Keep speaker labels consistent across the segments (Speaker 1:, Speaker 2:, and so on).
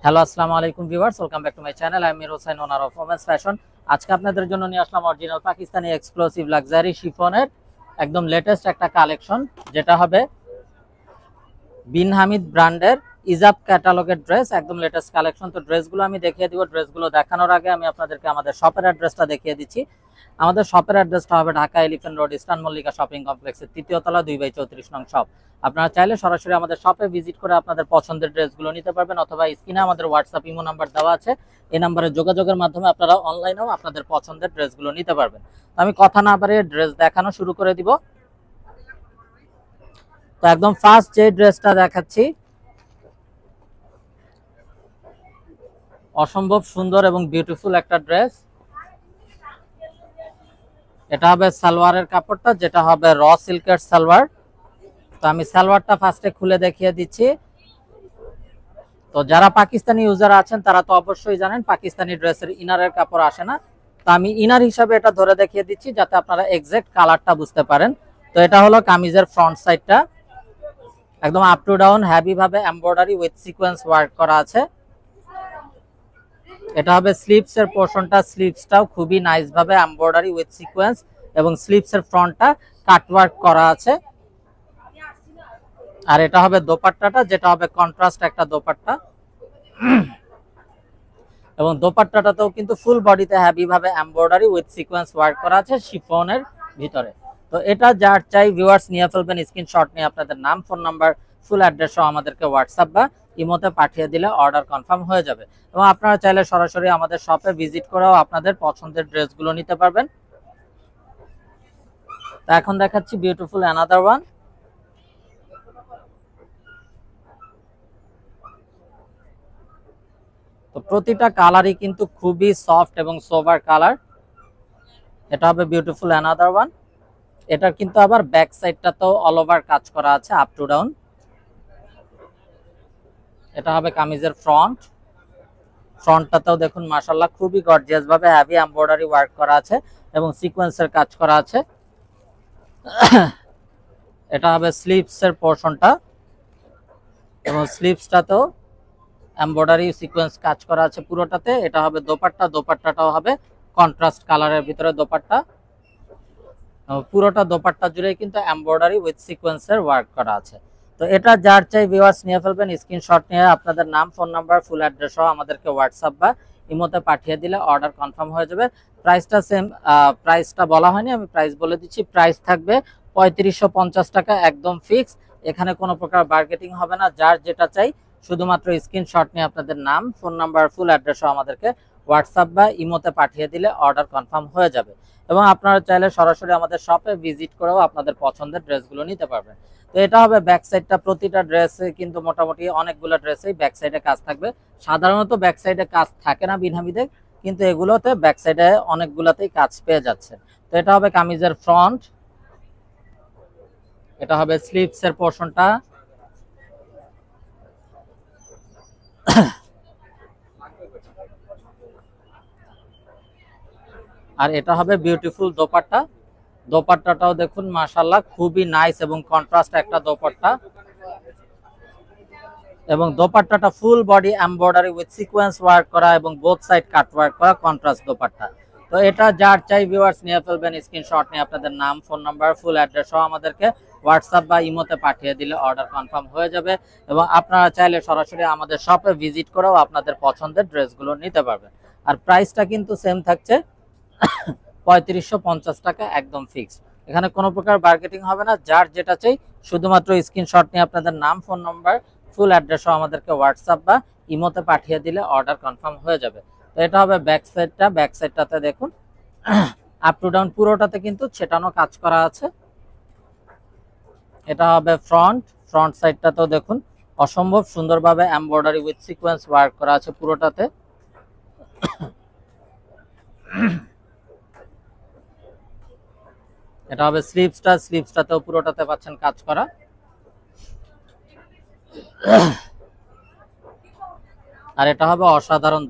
Speaker 1: Hello আসসালামু আলাইকুম viewers, welcome back to my channel. আমি Mir Hossain, owner of women's fashion. আজকে আপনাদের জন্য নিয়ে আসলাম অরিজিনাল পাকিস্তানি এক্সক্লুসিভ লাক্সারি শিফনের একদম লেটেস্ট একটা কালেকশন, যেটা হবে বিন হামিদ ব্র্যান্ডের ইজাব ক্যাটালগের ড্রেস, একদম লেটেস্ট কালেকশন। তো ড্রেসগুলো আমি দেখিয়ে দিব। ড্রেসগুলো দেখানোর আগে আমি আপনাদেরকে আমাদের শপের অ্যাড্রেসটা দেখিয়ে দিচ্ছি। আমাদের শপের অ্যাড্রেসটা হবে Dhaka elephant road, eastern Mallika shopping কমপ্লেক্সের ৩য় তলা ২/৩৪ নং শপ। আপনারা চাইলে সরাসরি আমাদের শপে ভিজিট করে আপনাদের পছন্দের ড্রেসগুলো নিতে পারবেন, অথবা স্ক্রিনে আমাদের হোয়াটসঅ্যাপ ইমো নাম্বার দেওয়া আছে। এই নাম্বারে যোগাযোগের মাধ্যমে আপনারা অনলাইনেও আপনাদের পছন্দের ড্রেসগুলো নিতে পারবেন। তো আমি কথা না বাড়িয়ে ড্রেস দেখানো শুরু করে দিব। তো একদম ফার্স্ট যে ড্রেসটা দেখাচ্ছি, অসম্ভব সুন্দর এবং বিউটিফুল একটা ড্রেস। এটা হবে সালোয়ারের কাপড়টা, যেটা হবে র সিল্কের সালোয়ার। তো আমি সালোয়ারটা ফার্স্টে খুলে দেখিয়ে দিচ্ছি। তো যারা পাকিস্তানি ইউজার আছেন তারা তো অবশ্যই জানেন পাকিস্তানি ড্রেসের ইনারের কাপড় আসে না। তো আমি ইনার হিসাবে এটা ধরে দেখিয়ে দিচ্ছি যাতে আপনারা এক্সাক্ট কালারটা বুঝতে পারেন। তো এটা হলো কামিজের ফ্রন্ট সাইডটা, একদম আপ টু ডাউন হেভি ভাবে এমব্রয়ডারি উইথ সিকোয়েন্স ওয়ার্ক করা আছে। এটা হবে স্লিভস এর পোরশনটা, স্লিভসটাও খুবই নাইস ভাবে এমব্রয়ডারি উইথ সিকোয়েন্স, এবং স্লিভস এর ফ্রন্টটা কাট ওয়ার্ক করা আছে। আর এটা হবে দোপাট্টাটা, যেটা হবে কন্ট্রাস্ট একটা দোপাট্টা, এবং দোপাট্টাটাতেও কিন্তু ফুল বডিতে হেভি ভাবে এমব্রয়ডারি উইথ সিকোয়েন্স ওয়ার্ক করা আছে শিফনের ভিতরে। তো এটা যার চাই ভিউয়ার্স নিয়ে ফেলবেন, স্ক্রিনশট নিয়ে আপনাদের নাম, ফোন নাম্বার, ফুল অ্যাড্রেস সহ আমাদেরকে হোয়াটসঅ্যাপ বা ইমোতে পাঠিয়ে দিলে অর্ডার কনফার্ম হয়ে যাবে। এবং আপনারা চাইলে সরাসরি আমাদের শপে ভিজিট করেও আপনাদের পছন্দের ড্রেসগুলো নিতে পারবেন। তো এখন দেখাচ্ছি বিউটিফুল অ্যানাদার ওয়ান। তো প্রতিটা কালারই কিন্তু খুবই সফট এবং সোবার কালার। এটা হবে বিউটিফুল অ্যানাদার ওয়ান। এটার কিন্তু আবার ব্যাক সাইডটাতেও অল ওভার কাজ করা আছে আপ টু ডাউন। এটা হবে কামিজের ফ্রন্টটাতেও দেখুন মাশাআল্লাহ খুবই গর্জিয়াস ভাবে হেভি এমব্রয়ডারি ওয়ার্ক করা আছে এবং সিকোয়েন্সের কাজ করা আছে। এটা হবে স্লিভস এর পোরশনটা, এবং স্লিভসটাতেও এমব্রয়ডারি সিকোয়েন্স কাজ করা আছে পুরোটাতে। এটা হবে দোপাট্টা, দোপাট্টাটাও হবে কন্ট্রাস্ট কালারের ভিতরে দোপাট্টা। পুরোটা দোপাট্টা জুড়ে কিন্তু এমব্রয়ডারি উইথ সিকোয়েন্সের ওয়ার্ক করা আছে। তো এটা যার চাই ভিউয়ার্স নিয়ে ফেলবেন, স্ক্রিনশট নিয়ে আপনাদের নাম, ফোন নাম্বার, ফুল অ্যাড্রেস সহ আমাদেরকে হোয়াটসঅ্যাপ বা ইমোতে পাঠিয়ে দিলে অর্ডার কনফার্ম হয়ে যাবে। প্রাইসটা সেম, প্রাইসটা বলা হয়নি, আমি প্রাইস বলে দিচ্ছি। প্রাইস থাকবে ৩৫৫০ টাকা, একদম ফিক্স। এখানে কোনো প্রকার বার্গেটিং হবে না। যার যেটা চাই শুধুমাত্র স্ক্রিনশট নিয়ে আপনাদের নাম, ফোন নাম্বার, ফুল অ্যাড্রেস সহ আমাদেরকে হোয়াটসঅ্যাপ বা ইমোতে পাঠিয়ে দিলে অর্ডার কনফার্ম হয়ে যাবে। এবং আপনারা চাইলে সরাসরি আমাদের শপে ভিজিট করেও আপনাদের পছন্দের ড্রেসগুলো নিতে পারবেন। তো এটা হবে ব্যাক সাইডটা। প্রতিটা ড্রেসে কিন্তু মোটামুটি অনেকগুলো ড্রেসেই ব্যাক সাইডে কাজ থাকবে। সাধারণত ব্যাক সাইডে কাজ থাকে না বিনহামিদের, কিন্তু এগুলোতে ব্যাক সাইডে অনেকগুলোতেই কাজ পেয়ে যাচ্ছে। তো এটা হবে কামিজের ফ্রন্ট, এটা হবে স্লিভস এর পোরশনটা, আর এটা হবে বিউটিফুল দোপাট্টা। দোপাট্টাটাও দেখুন মাশাআল্লাহ খুবই নাইস এবং কন্ট্রাস্ট একটা দোপাট্টা, এবং দোপাট্টাটা full body embroidery with sequence work করা এবং বোথ সাইড কাট ওয়ার্ক করা কন্ট্রাস্ট দোপাট্টা। তো এটা যার চাই ভিউয়ার্স নিয়ে ফেলবেন, স্ক্রিনশট নিয়ে আপনাদের নাম, ফোন নাম্বার, ফুল অ্যাড্রেস সহ আমাদেরকে হোয়াটসঅ্যাপ বা ইমোতে পাঠিয়ে দিলে অর্ডার কনফার্ম হয়ে যাবে। এবং আপনারা চাইলে সরাসরি আমাদের শপে ভিজিট করেও আপনাদের পছন্দের ড্রেসগুলো নিতে পারবেন। আর প্রাইসটা কিন্তু সেম থাকছে ৩৫৫০ টাকা, একদম ফিক্সড। এখানে কোনো প্রকার বার্গেটিং হবে না। যার যেটা চাই শুধুমাত্র স্ক্রিনশট নিয়ে আপনাদের নাম, ফোন নাম্বার, ফুল অ্যাড্রেস আমাদেরকে হোয়াটসঅ্যাপ বা ইমোতে পাঠিয়ে দিলে অর্ডার কনফার্ম হয়ে যাবে। তো এটা হবে ব্যাক সাইডটা। ব্যাক সাইডটাতে দেখুন আপ টু ডাউন পুরোটাতে কিন্তু ছেটানো কাজ করা আছে। এটা হবে ফ্রন্ট সাইডটাতেও দেখুন অসম্ভব সুন্দরভাবে এমব্রয়ডারি উইথ সিকোয়েন্স ওয়ার্ক করা আছে পুরোটাতে। এটা হবে স্লিভসটাতেও পুরোটাতে পাচ্ছেন কাজ করা। আর এটা হবে অসাধারণ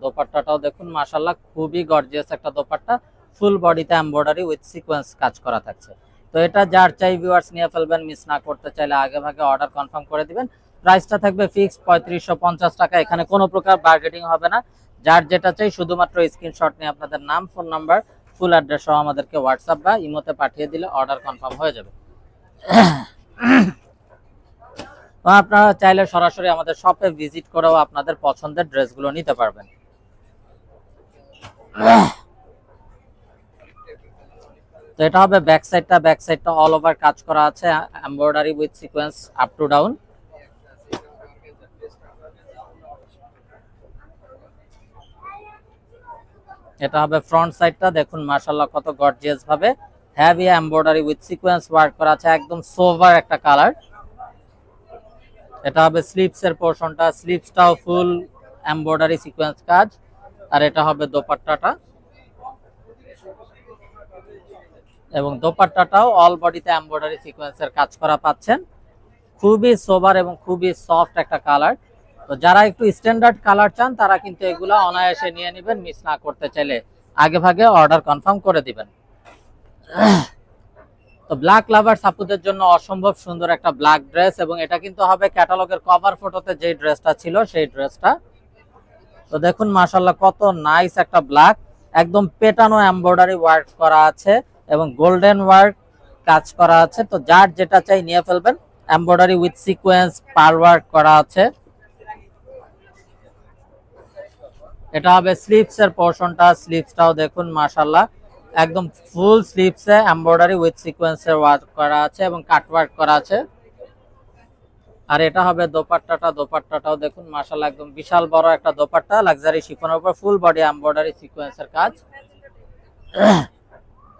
Speaker 1: দোপাট্টাটাও দেখুন মাশাআল্লাহ খুবই গর্জিয়াস একটা দোপাট্টা, ফুল বডিতে এমব্রয়ডারি উইথ সিকোয়েন্স কাজ করা থাকছে। তো এটা যার চাই ভিউয়ার্স নিয়ে ফেলবেন, মিস না করতে চাইলে আগে ভাগে অর্ডার কনফার্ম করে দিবেন। প্রাইসটা থাকবে ফিক্সড 3550 টাকা। এখানে কোনো প্রকার বার্গেনিং হবে না। যার যেটা চাই শুধুমাত্র স্ক্রিনশট নিয়ে আপনাদের নাম, ফোন নাম্বার, ফুল অ্যাড্রেস সহ আমাদেরকে হোয়াটসঅ্যাপ বা ইমোতে পাঠিয়ে দিলে অর্ডার কনফার্ম হয়ে যাবে। আপনারা চাইলে সরাসরি আমাদের শপে ভিজিট করেও আপনাদের পছন্দের ড্রেসগুলো নিতে পারবেন। তো এটা হবে ব্যাক সাইডটা অল ওভার কাজ করা আছে, embroidery with sequence up to down. এটা হবে ফ্রন্ট সাইডটা, দেখুন মাশাআল্লাহ কত গর্জিয়াস ভাবে heavy embroidery with sequence work করা আছে, একদম সোভার একটা কালার। এটা হবে স্লিভস এর পোরশনটা, স্লিভসটাও ফুল এমব্রয়ডারি সিকোয়েন্স কাজ। আর এটা হবে দোপাট্টাটা, এবং দোপাট্টাটাও অল বডিতে এমব্রয়ডারি সিকোয়েন্সের কাজ করা পাচ্ছেন। খুবই সোবার এবং খুবই সফট একটা কালার। তো যারা একটু স্ট্যান্ডার্ড কালার চান তারা কিন্তু এগুলো অনায়াসে নিয়ে নেবেন, মিস না করতে চাইলে আগে ভাগে অর্ডার কনফার্ম করে দিবেন। তো ব্ল্যাক লাভার আপুদের জন্য অসম্ভব সুন্দর একটা ব্ল্যাক ড্রেস, এবং এটা কিন্তু হবে ক্যাটালগের কভার ফটোতে যে ড্রেসটা ছিল সেই ড্রেসটা। তো দেখুন মাশাআল্লাহ কত নাইস একটা ব্ল্যাক, একদম পেটানো এমব্রয়ডারি ওয়ার্ক করা আছে এবং গোল্ডেন ওয়ার্ক কাজ করা আছে। তো যার যেটা চাই নিয়ে ফেলবেন। Embroidery with sequence per work করা আছে। এটা হবে স্লিভস এর পোরশনটা, স্লিভসটাও দেখুন মাশাআল্লাহ একদম ফুল স্লিভসে এমব্রয়ডারি উইথ সিকোয়েন্সের ওয়ার্ক করা আছে এবং কাট ওয়ার্ক করা আছে। আর এটা হবে দোপাট্টাটাও দেখুন মাশাআল্লাহ একদম বিশাল বড় একটা দোপাট্টা, লাক্সারি শিফনের উপর ফুল বডি এমব্রয়ডারি সিকোয়েন্সের কাজ,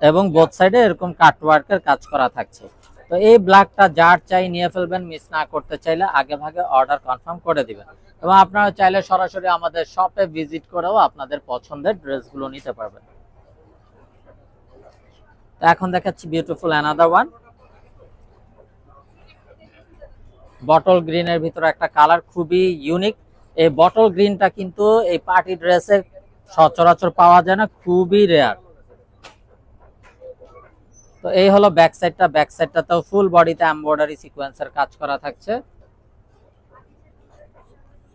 Speaker 1: এবং বোথ সাইডে এরকম কাট ওয়ার্কের কাজ করা থাকছে। তো এই ব্ল্যাকটা যার চাই নিয়ে ফেলবেন, মিস না করতে চাইলে আগে ভাগে অর্ডার কনফার্ম করে দিবেন। এবং আপনারা চাইলে সরাসরি আমাদের শপে ভিজিট করেও আপনাদের পছন্দের ড্রেসগুলো নিতে পারবেন। তো এখন দেখাচ্ছি বিউটিফুল অ্যানাদার ওয়ান, বটল গ্রিনের ভিতরে একটা কালার, খুবই ইউনিক। এই বটল গ্রিনটা কিন্তু এই পার্টি ড্রেসে সচরাচর পাওয়া যায় না, খুবই রেয়ার। তো এই হলো ব্যাক সাইডটাতেও ফুল বডিতে এমব্রয়ডারি সিকোয়েন্সের কাজ করা থাকছে।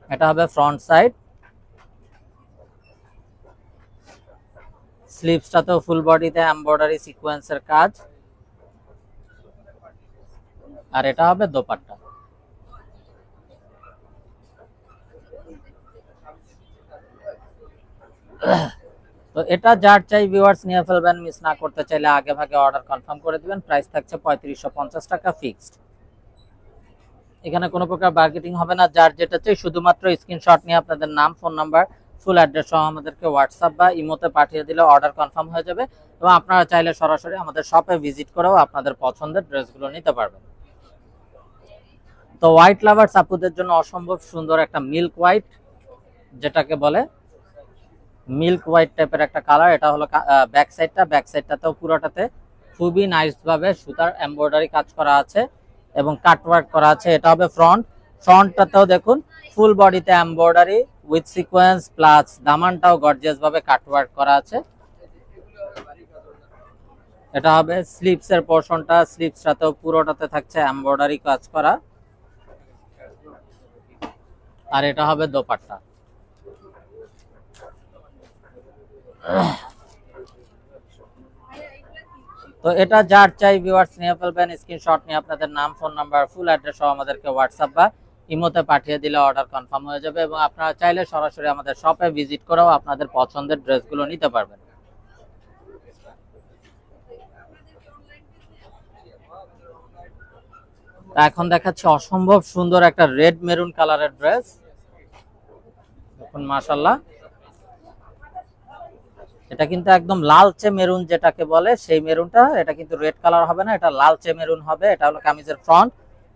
Speaker 1: এটা হবে ফ্রন্ট সাইড, স্লিভসটাতেও ফুল বডিতে এমব্রয়ডারি সিকোয়েন্সের কাজ। আর এটা হবে দোপাট্টা। তো এটা যার চাই ভিউয়ার্স নিয়ে ফেলবেন, মিস না করতে চাইলে আগে ভাগে অর্ডার কনফার্ম করে দিবেন। প্রাইস থাকছে 3550 টাকা ফিক্সড। এখানে কোনো প্রকার বার্গেটিং হবে না। যার যেটা চাই শুধুমাত্র স্ক্রিনশট নিয়ে আপনাদের নাম, ফোন নাম্বার, ফুল অ্যাড্রেস সহ আমাদেরকে হোয়াটসঅ্যাপ বা ইমোতে পাঠিয়ে দিলে অর্ডার কনফার্ম হয়ে যাবে। এবং আপনারা চাইলে সরাসরি আমাদের শপে ভিজিট করেও আপনাদের পছন্দের ড্রেসগুলো নিতে পারবেন। তো হোয়াইট লাভার্স আপুদের জন্য অসম্ভব সুন্দর একটা মিল্ক হোয়াইট, যেটাকে বলে মিল্ক হোয়াইট টাইপের একটা কালার। এটা হলো ব্যাক সাইডটাতেও পুরোটাতে খুবই নাইস ভাবে সুতার এমব্রয়ডারি কাজ করা আছে এবং কাট ওয়ার্ক করা আছে। এটা হবে ফ্রন্টটাতেও দেখুন ফুল বডিতে এমব্রয়ডারি উইথ সিকোয়েন্স প্লাস দামানটাও গর্জিয়াস ভাবে কাট ওয়ার্ক করা আছে। এটা হবে স্লিভস এর পোরশনটা, স্লিভসটাতেও পুরোটাতে থাকছে এমব্রয়ডারি কাজ করা। আর এটা হবে দোপাট্টা। তো এটা যার চাই ভিউয়ার্স নিয়ে ফেলবেন, স্ক্রিনশট নিয়ে আপনাদের নাম, ফোন নাম্বার, ফুল অ্যাড্রেস সহ আমাদেরকে হোয়াটসঅ্যাপ বা ইমোতে পাঠিয়ে দিলে অর্ডার কনফার্ম হয়ে যাবে। এবং আপনারা চাইলে সরাসরি আমাদের শপে ভিজিট করেও আপনাদের পছন্দের ড্রেসগুলো নিতে পারবেন। এখন দেখাচ্ছি অসম্ভব সুন্দর একটা রেড মেরুন কালারের ড্রেস, দেখুন মাশাআল্লাহ। এটা কিন্তু একদম লালচে মেরুন যেটাকে বলে সেই মেরুনটা, এটা কিন্তু রেড কালার হবে না, এটা লালচে মেরুন হবে। এটা হলো কামিজের ফ্রন্ট,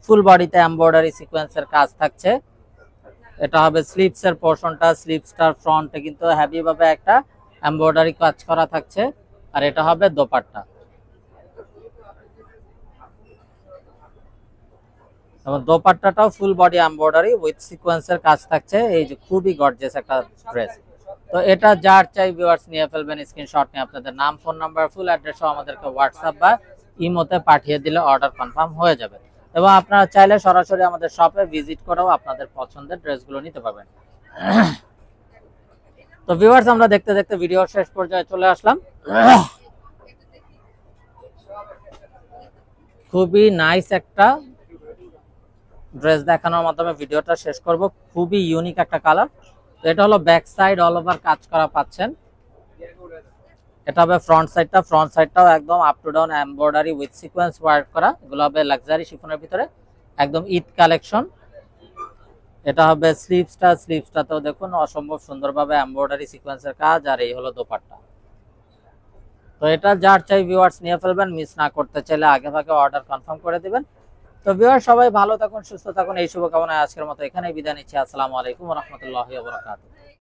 Speaker 1: ফুল বডিতে এমব্রয়ডারি সিকোয়েন্সের কাজ থাকছে। এটা হবে স্লিভস এর পোরশনটা, স্লিভসটার ফ্রন্টে কিন্তু হেভি ভাবে একটা এমব্রয়ডারি কাজ করা থাকছে। আর এটা হবে দোপাট্টা, এবং দোপাট্টাটাও ফুল বডি এমব্রয়ডারি উইথ সিকোয়েন্সের কাজ থাকছে। এই যে খুবই গর্জিয়াস একটা ড্রেস। তো এটা যার চাই ভিউয়ার্স নিয়ে ফেলবেন, স্ক্রিনশট নিয়ে আপনাদের নাম, ফোন নাম্বার, ফুল অ্যাড্রেস সহ আমাদেরকে হোয়াটসঅ্যাপ বা ইমোতে পাঠিয়ে দিলে অর্ডার কনফার্ম হয়ে যাবে। এবং আপনারা চাইলে সরাসরি আমাদের শপে ভিজিট করেও আপনাদের পছন্দের ড্রেসগুলো নিতে পারবেন। তো ভিউয়ার্স, আমরা দেখতে দেখতে ভিডিওর শেষ পর্যায়ে চলে আসলাম। খুবই নাইস একটা ড্রেস দেখানোর মাধ্যমে ভিডিওটা শেষ করব। খুবই ইউনিক একটা কালার। তো এটা হলো ব্যাক সাইড অল ওভার কাজ করা পাচ্ছেন। এটা হবে ফ্রন্ট সাইডটাও একদম up to down embroidery with sequence work করা। এগুলো হবে লাক্সারি শিফনের ভিতরে একদম ঈদ কালেকশন। এটা হবে স্লিভসটাতেও দেখুন অসম্ভব সুন্দরভাবে এমব্রয়ডারি সিকোয়েন্সের কাজ, আর এই হলো দোপাট্টা। তো এটা যার চাই ভিউয়ার্স নিয়ে ফেলবেন, মিস না করতে চাইলে আগে ভাগে অর্ডার কনফার্ম করে দিবেন। তো ভিউয়ার্স, সবাই ভালো থাকুন, সুস্থ থাকুন, এই শুভকামনায় আজকের মতো এখানেই বিদায় নিচ্ছি। আসসালামু আলাইকুম ওয়া রাহমাতুল্লাহি ওয়া বারাকাতুহু।